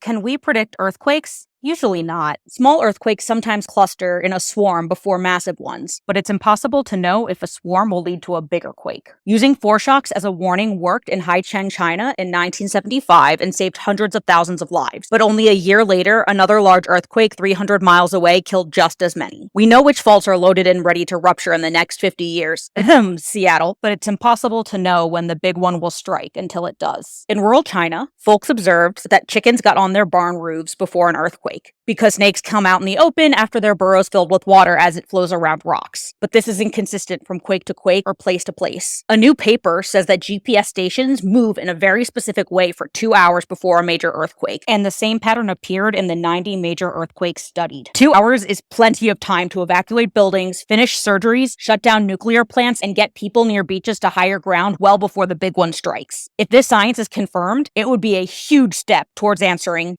Can we predict earthquakes? Usually not. Small earthquakes sometimes cluster in a swarm before massive ones, but it's impossible to know if a swarm will lead to a bigger quake. Using foreshocks as a warning worked in Haicheng, China in 1975 and saved hundreds of thousands of lives. But only a year later, another large earthquake 300 miles away killed just as many. We know which faults are loaded and ready to rupture in the next 50 years. Seattle. But it's impossible to know when the big one will strike until it does. In rural China, folks observed that chickens got on their barn roofs before an earthquake, because snakes come out in the open after their burrows filled with water as it flows around rocks. But this is inconsistent from quake to quake or place to place. A new paper says that GPS stations move in a very specific way for 2 hours before a major earthquake, and the same pattern appeared in the 90 major earthquakes studied. 2 hours is plenty of time to evacuate buildings, finish surgeries, shut down nuclear plants, and get people near beaches to higher ground well before the big one strikes. If this science is confirmed, it would be a huge step towards answering